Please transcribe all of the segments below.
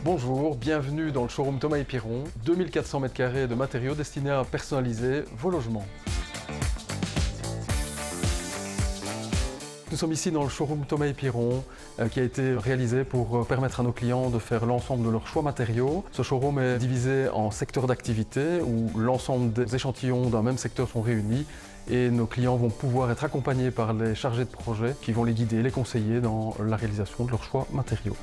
Bonjour, bienvenue dans le showroom Thomas et Piron, 2400 m² de matériaux destinés à personnaliser vos logements. Nous sommes ici dans le showroom Thomas et Piron qui a été réalisé pour permettre à nos clients de faire l'ensemble de leurs choix matériaux. Ce showroom est divisé en secteurs d'activité où l'ensemble des échantillons d'un même secteur sont réunis et nos clients vont pouvoir être accompagnés par les chargés de projet qui vont les guider, les conseiller dans la réalisation de leurs choix matériaux.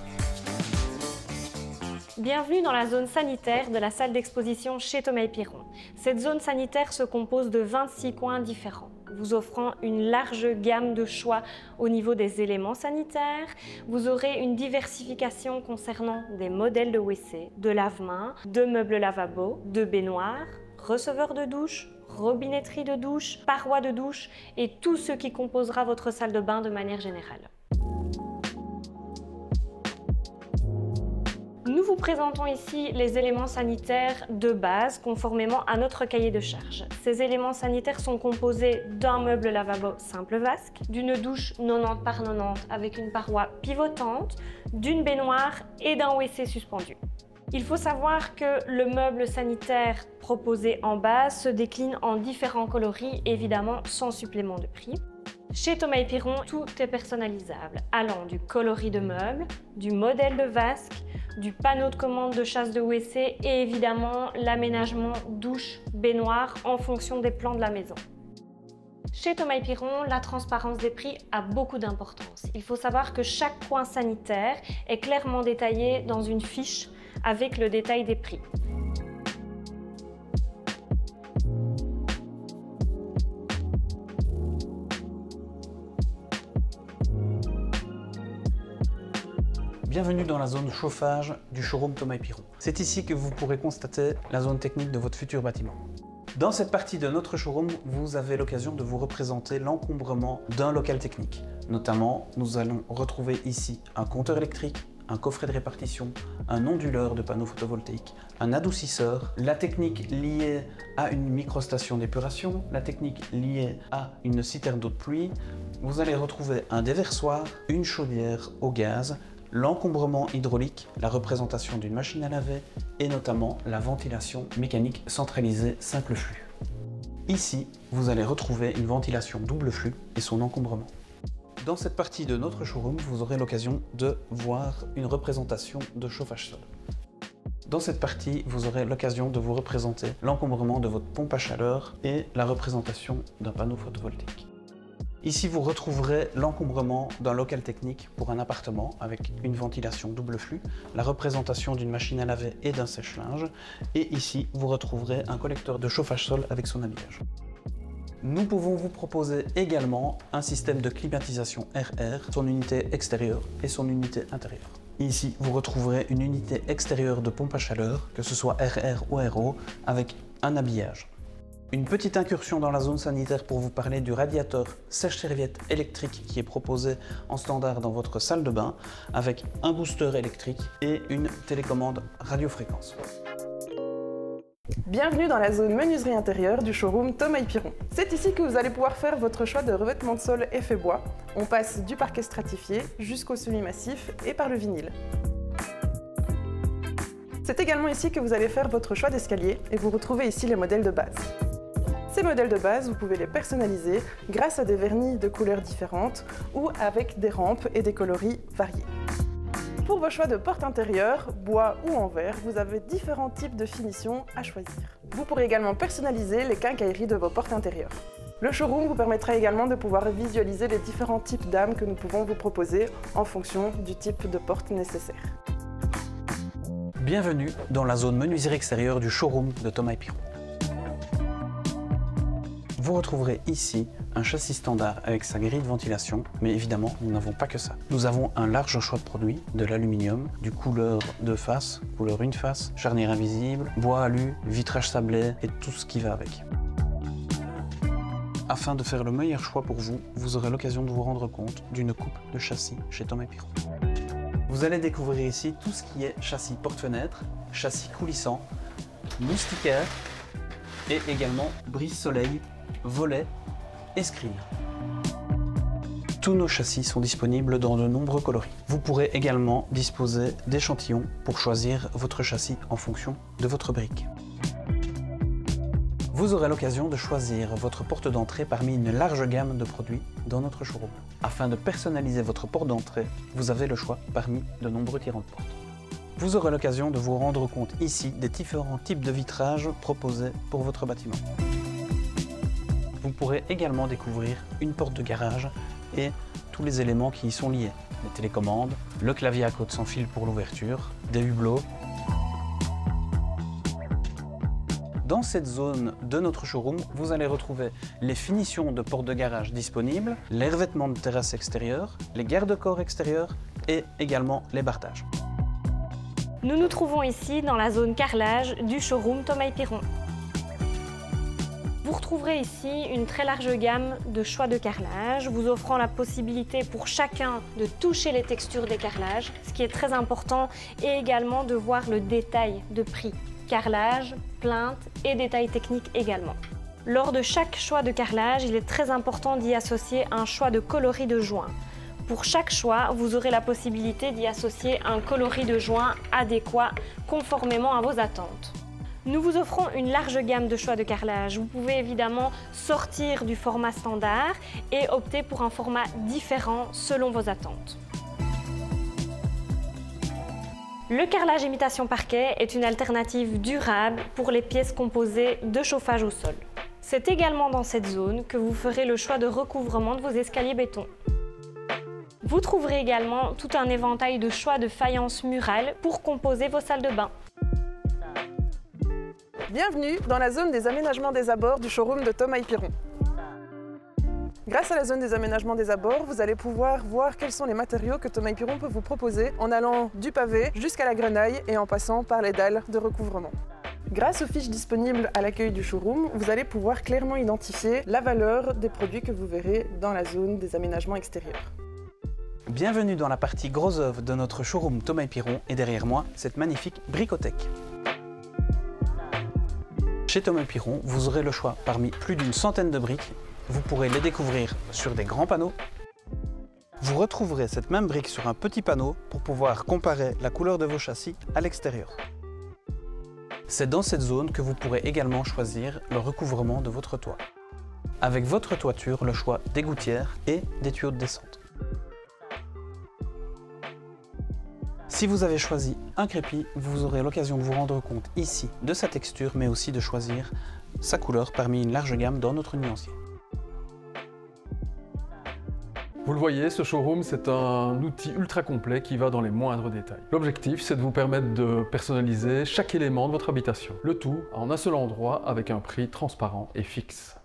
Bienvenue dans la zone sanitaire de la salle d'exposition chez Thomas et Piron. Cette zone sanitaire se compose de 26 coins différents, vous offrant une large gamme de choix au niveau des éléments sanitaires. Vous aurez une diversification concernant des modèles de WC, de lave-mains, de meubles lavabo, de baignoires, receveurs de douche, robinetterie de douche, parois de douche et tout ce qui composera votre salle de bain de manière générale. Nous vous présentons ici les éléments sanitaires de base conformément à notre cahier de charge. Ces éléments sanitaires sont composés d'un meuble lavabo simple vasque, d'une douche 90 par 90 avec une paroi pivotante, d'une baignoire et d'un WC suspendu. Il faut savoir que le meuble sanitaire proposé en base se décline en différents coloris, évidemment sans supplément de prix. Chez Thomas et Piron, tout est personnalisable, allant du coloris de meubles, du modèle de vasque, du panneau de commande de chasse de WC et évidemment l'aménagement douche, baignoire en fonction des plans de la maison. Chez Thomas et Piron, la transparence des prix a beaucoup d'importance. Il faut savoir que chaque coin sanitaire est clairement détaillé dans une fiche avec le détail des prix. Bienvenue dans la zone chauffage du showroom Thomas et Piron. C'est ici que vous pourrez constater la zone technique de votre futur bâtiment. Dans cette partie de notre showroom, vous avez l'occasion de vous représenter l'encombrement d'un local technique. Notamment, nous allons retrouver ici un compteur électrique, un coffret de répartition, un onduleur de panneaux photovoltaïques, un adoucisseur, la technique liée à une microstation d'épuration, la technique liée à une citerne d'eau de pluie. Vous allez retrouver un déversoir, une chaudière au gaz, l'encombrement hydraulique, la représentation d'une machine à laver et notamment la ventilation mécanique centralisée simple flux. Ici, vous allez retrouver une ventilation double flux et son encombrement. Dans cette partie de notre showroom, vous aurez l'occasion de voir une représentation de chauffage sol. Dans cette partie, vous aurez l'occasion de vous représenter l'encombrement de votre pompe à chaleur et la représentation d'un panneau photovoltaïque. Ici, vous retrouverez l'encombrement d'un local technique pour un appartement avec une ventilation double flux, la représentation d'une machine à laver et d'un sèche-linge. Et ici, vous retrouverez un collecteur de chauffage sol avec son habillage. Nous pouvons vous proposer également un système de climatisation RR, son unité extérieure et son unité intérieure. Ici, vous retrouverez une unité extérieure de pompe à chaleur, que ce soit RR ou RO, avec un habillage. Une petite incursion dans la zone sanitaire pour vous parler du radiateur sèche-serviette électrique qui est proposé en standard dans votre salle de bain avec un booster électrique et une télécommande radiofréquence. Bienvenue dans la zone menuiserie intérieure du showroom Thomas et Piron. C'est ici que vous allez pouvoir faire votre choix de revêtement de sol effet bois. On passe du parquet stratifié jusqu'au semi-massif et par le vinyle. C'est également ici que vous allez faire votre choix d'escalier et vous retrouvez ici les modèles de base. Ces modèles de base, vous pouvez les personnaliser grâce à des vernis de couleurs différentes ou avec des rampes et des coloris variés. Pour vos choix de porte intérieure, bois ou en verre, vous avez différents types de finitions à choisir. Vous pourrez également personnaliser les quincailleries de vos portes intérieures. Le showroom vous permettra également de pouvoir visualiser les différents types d'âmes que nous pouvons vous proposer en fonction du type de porte nécessaire. Bienvenue dans la zone menuiserie extérieure du showroom de Thomas et Piron. Vous retrouverez ici un châssis standard avec sa grille de ventilation, mais évidemment, nous n'avons pas que ça. Nous avons un large choix de produits, de l'aluminium, du couleur de face, couleur une face, charnière invisible, bois alu, vitrage sablé et tout ce qui va avec. Afin de faire le meilleur choix pour vous, vous aurez l'occasion de vous rendre compte d'une coupe de châssis chez Thomas et Piron. Vous allez découvrir ici tout ce qui est châssis porte-fenêtre, châssis coulissant, moustiquaire et également brise-soleil, volet et screen. Tous nos châssis sont disponibles dans de nombreux coloris. Vous pourrez également disposer d'échantillons pour choisir votre châssis en fonction de votre brique. Vous aurez l'occasion de choisir votre porte d'entrée parmi une large gamme de produits dans notre showroom. Afin de personnaliser votre porte d'entrée, vous avez le choix parmi de nombreux tirants de porte. Vous aurez l'occasion de vous rendre compte ici des différents types de vitrages proposés pour votre bâtiment. Vous pourrez également découvrir une porte de garage et tous les éléments qui y sont liés. Les télécommandes, le clavier à côte sans fil pour l'ouverture, des hublots. Dans cette zone de notre showroom, vous allez retrouver les finitions de portes de garage disponibles, les revêtements de terrasse extérieure, les garde-corps extérieurs et également les bardages. Nous nous trouvons ici dans la zone carrelage du showroom Thomas & Piron. Vous retrouverez ici une très large gamme de choix de carrelage, vous offrant la possibilité pour chacun de toucher les textures des carrelages, ce qui est très important, et également de voir le détail de prix. Carrelage, plainte et détails techniques également. Lors de chaque choix de carrelage, il est très important d'y associer un choix de coloris de joint. Pour chaque choix, vous aurez la possibilité d'y associer un coloris de joint adéquat conformément à vos attentes. Nous vous offrons une large gamme de choix de carrelage. Vous pouvez évidemment sortir du format standard et opter pour un format différent selon vos attentes. Le carrelage imitation parquet est une alternative durable pour les pièces composées de chauffage au sol. C'est également dans cette zone que vous ferez le choix de recouvrement de vos escaliers béton. Vous trouverez également tout un éventail de choix de faïence murale pour composer vos salles de bain. Bienvenue dans la zone des aménagements des abords du showroom de Thomas & Piron. Grâce à la zone des aménagements des abords, vous allez pouvoir voir quels sont les matériaux que Thomas & Piron peut vous proposer en allant du pavé jusqu'à la grenaille et en passant par les dalles de recouvrement. Grâce aux fiches disponibles à l'accueil du showroom, vous allez pouvoir clairement identifier la valeur des produits que vous verrez dans la zone des aménagements extérieurs. Bienvenue dans la partie gros œuvre de notre showroom Thomas & Piron et derrière moi, cette magnifique bricothèque. Chez Thomas & Piron, vous aurez le choix parmi plus d'une centaine de briques. Vous pourrez les découvrir sur des grands panneaux. Vous retrouverez cette même brique sur un petit panneau pour pouvoir comparer la couleur de vos châssis à l'extérieur. C'est dans cette zone que vous pourrez également choisir le recouvrement de votre toit. Avec votre toiture, le choix des gouttières et des tuyaux de descente. Si vous avez choisi un crépi, vous aurez l'occasion de vous rendre compte ici de sa texture, mais aussi de choisir sa couleur parmi une large gamme dans notre nuancier. Vous le voyez, ce showroom, c'est un outil ultra complet qui va dans les moindres détails. L'objectif, c'est de vous permettre de personnaliser chaque élément de votre habitation. Le tout en un seul endroit avec un prix transparent et fixe.